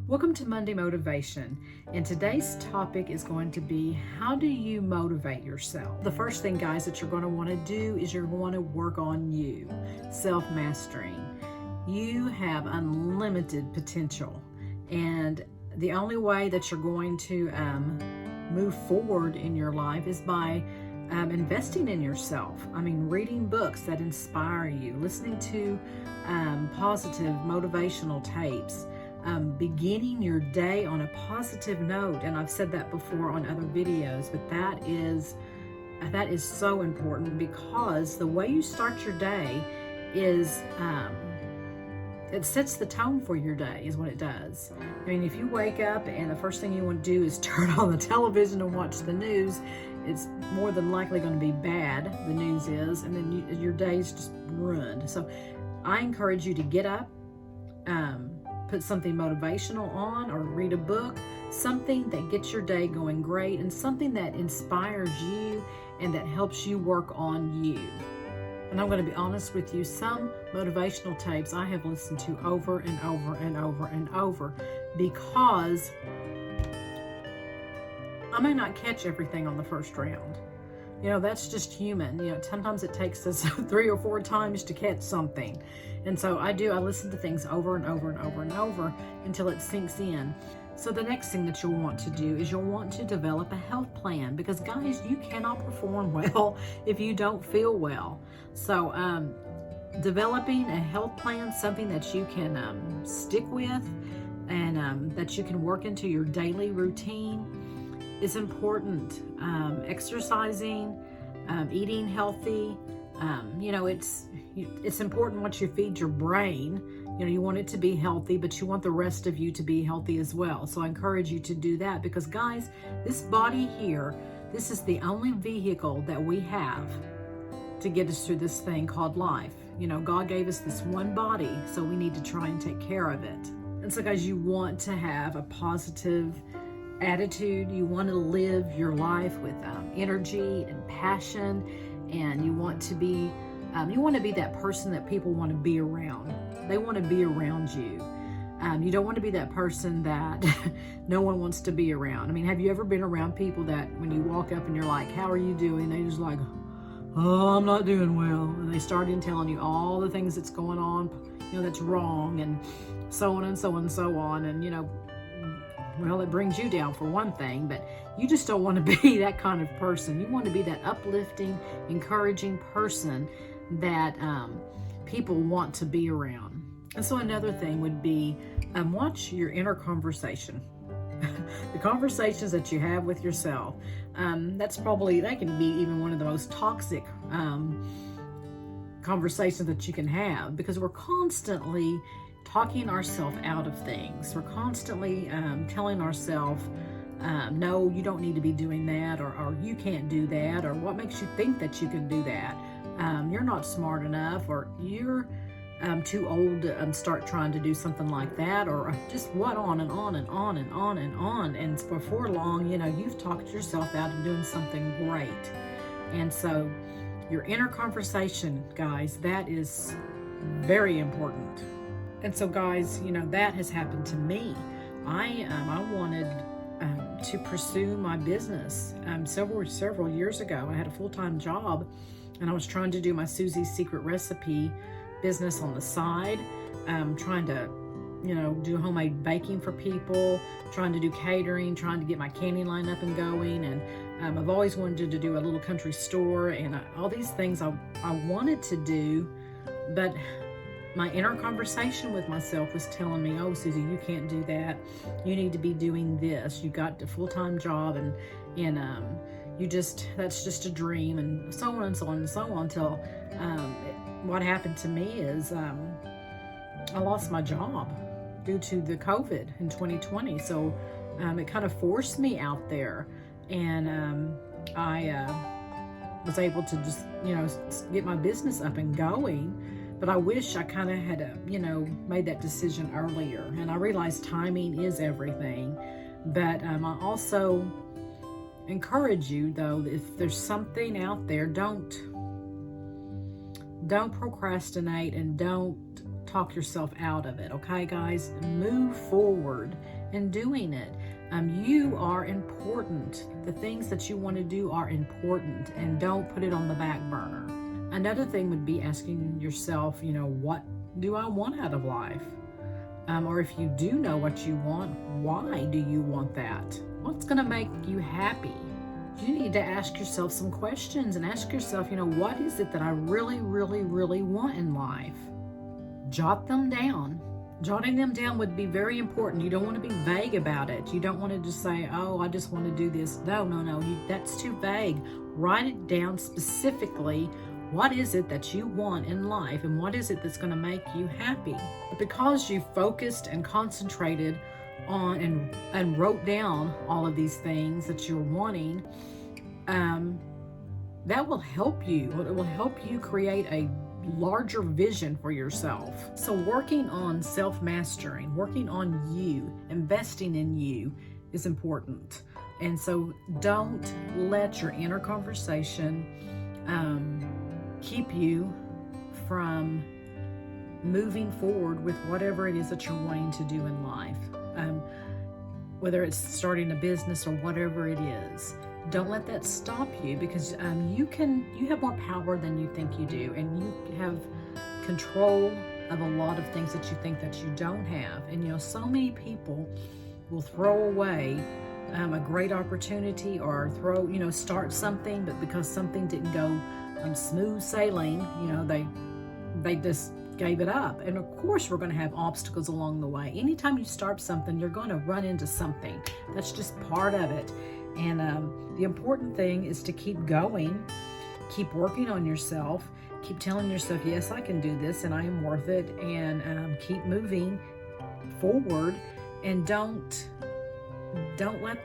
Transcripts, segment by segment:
Welcome to Monday Motivation, and today's topic is going to be, how do you motivate yourself? The first thing, guys, that you're going to want to do is you're going to work on you, self-mastering. You have unlimited potential, and the only way that you're going to move forward in your life is by investing in yourself. I mean, reading books that inspire you, listening to positive motivational tapes, beginning your day on a positive note. And I've said that before on other videos, but that is so important, because the way you start your day is it sets the tone for your day, is what it does. I mean, if you wake up and the first thing you want to do is turn on the television and watch the news, it's more than likely going to be bad, the news is, and then your day's just ruined. So I encourage you to get up, put something motivational on, or read a book, something that gets your day going great, and something that inspires you and that helps you work on you. And I'm going to be honest with you, some motivational tapes I have listened to over and over and over and over, because I may not catch everything on the first round. You know, that's just human. You know, sometimes it takes us 3 or 4 times to catch something. And so I listen to things over and over and over and over until it sinks in. So the next thing that you'll want to do is you'll want to develop a health plan, because guys, you cannot perform well if you don't feel well. So developing a health plan, something that you can stick with and that you can work into your daily routine, is important. Exercising, eating healthy, you know, it's important what you feed your brain. You know, you want it to be healthy, but you want the rest of you to be healthy as well. So I encourage you to do that, because guys, this body here, this is the only vehicle that we have to get us through this thing called life. You know, God gave us this one body, so we need to try and take care of it. And so guys, you want to have a positive attitude. You want to live your life with energy and passion, and you want to be that person that people want to be around. They want to be around you. You don't want to be that person that no one wants to be around. I mean, have you ever been around people that when you walk up and you're like, how are you doing? They just like, oh, I'm not doing well. And they start in telling you all the things that's going on, you know, that's wrong, and so on and so on and so on. And, you know, well, it brings you down for one thing, but you just don't want to be that kind of person. You want to be that uplifting, encouraging person that people want to be around. And so another thing would be watch your inner conversation. The conversations that you have with yourself. That can be even one of the most toxic conversations that you can have, because we're constantly talking ourselves out of things. We're constantly telling ourselves, no, you don't need to be doing that, or you can't do that, or what makes you think that you can do that? You're not smart enough, or you're too old to start trying to do something like that, or just what on and on and on and on and on. And before long, you know, you've talked yourself out of doing something great. And so your inner conversation, guys, that is very important. And so guys, you know, that has happened to me. I wanted to pursue my business several years ago. I had a full-time job, and I was trying to do my Susie's Secret Recipe business on the side, trying to, you know, do homemade baking for people, trying to do catering, trying to get my candy line up and going. And I've always wanted to do a little country store, and all these things I wanted to do, but my inner conversation with myself was telling me, oh, Susie, you can't do that. You need to be doing this. You got a full-time job, and that's just a dream, and so on and so on and so on, until what happened to me is I lost my job due to the COVID in 2020. So it kind of forced me out there, and I was able to just, you know, get my business up and going. But I wish I kind of had, you know, made that decision earlier. And I realize timing is everything. But I also encourage you, though, if there's something out there, don't procrastinate, and don't talk yourself out of it. Okay, guys, move forward and doing it. You are important. The things that you want to do are important, and don't put it on the back burner. Another thing would be asking yourself, what do I want out of life? Or if you do know what you want, why do you want that? What's going to make you happy? You need to ask yourself some questions and ask yourself, what is it that I really, really, really want in life? Jot them down. Jotting them down would be very important. You don't want to be vague about it. You don't want to just say, oh, I just want to do this. No. That's too vague. Write it down specifically. What is it that you want in life, and what is it that's going to make you happy? But because you focused and concentrated on and wrote down all of these things that you're wanting, that will help you. It will help you create a larger vision for yourself. So working on self-mastering, working on you, investing in you is important. And so don't let your inner conversation keep you from moving forward with whatever it is that you're wanting to do in life. Whether it's starting a business or whatever it is, don't let that stop you, because you have more power than you think you do, and you have control of a lot of things that you think that you don't have. And so many people will throw away a great opportunity, or start something, but because something didn't go smooth sailing, they just gave it up. And of course, we're going to have obstacles along the way. Anytime you start something, you're going to run into something. That's just part of it. And the important thing is to keep going, keep working on yourself, keep telling yourself, yes, I can do this and I am worth it, and keep moving forward. And don't let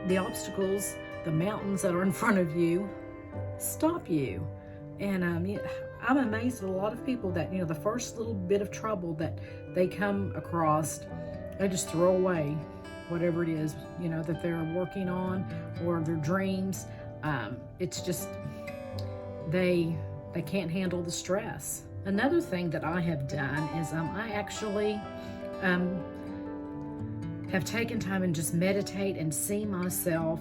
the obstacles, the mountains that are in front of you, stop you. And I'm amazed at a lot of people that, the first little bit of trouble that they come across, they just throw away whatever it is, that they're working on, or their dreams. It's just, they can't handle the stress. Another thing that I have done is I actually have taken time and just meditate and see myself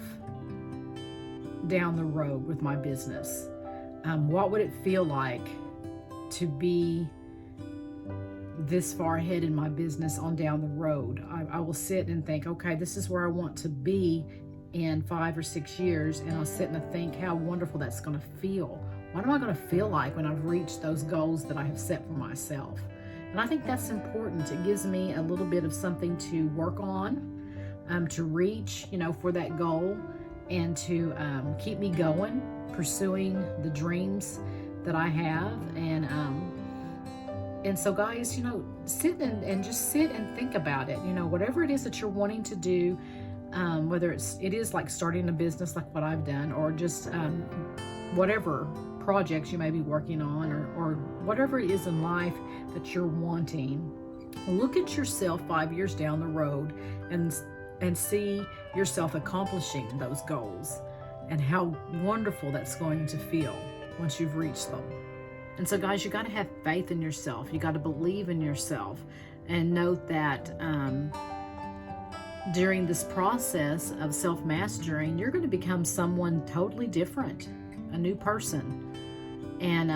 down the road with my business. What would it feel like to be this far ahead in my business on down the road? I will sit and think, okay, this is where I want to be in 5 or 6 years, and I'll sit and think how wonderful that's going to feel. What am I going to feel like when I've reached those goals that I have set for myself? And I think that's important. It gives me a little bit of something to work on, to reach, for that goal, and to keep me going, pursuing the dreams that I have. And so guys, sit and just sit and think about it. Whatever it is that you're wanting to do, whether it is like starting a business like what I've done, or just whatever projects you may be working on, or whatever it is in life that you're wanting, look at yourself 5 years down the road and see yourself accomplishing those goals, and how wonderful that's going to feel once you've reached them. And so guys, you got to have faith in yourself. You got to believe in yourself, and note that during this process of self-mastering, you're going to become someone totally different, a new person. And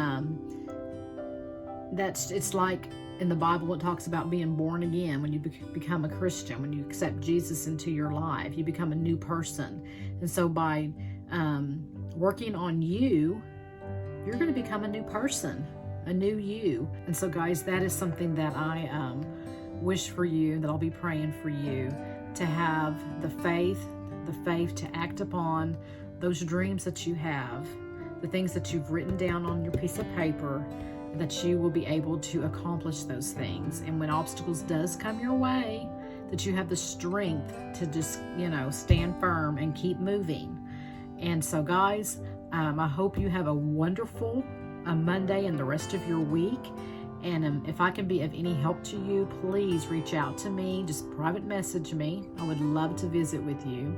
it's like in the Bible, it talks about being born again. When you become a Christian, when you accept Jesus into your life, you become a new person. And so by working on you, you're going to become a new person, a new you. And so guys, that is something that I wish for you, that I'll be praying for you, to have the faith to act upon those dreams that you have, the things that you've written down on your piece of paper, that you will be able to accomplish those things. And when obstacles does come your way, that you have the strength to just, stand firm and keep moving. And so guys, I hope you have a wonderful Monday and the rest of your week. And if I can be of any help to you, please reach out to me. Just private message me. I would love to visit with you.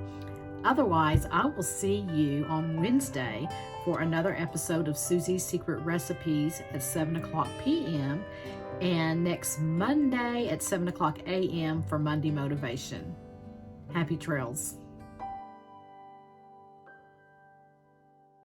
Otherwise, I will see you on Wednesday for another episode of Susie's Secret Recipes at 7 o'clock p.m. and next Monday at 7 o'clock a.m. for Monday Motivation. Happy trails.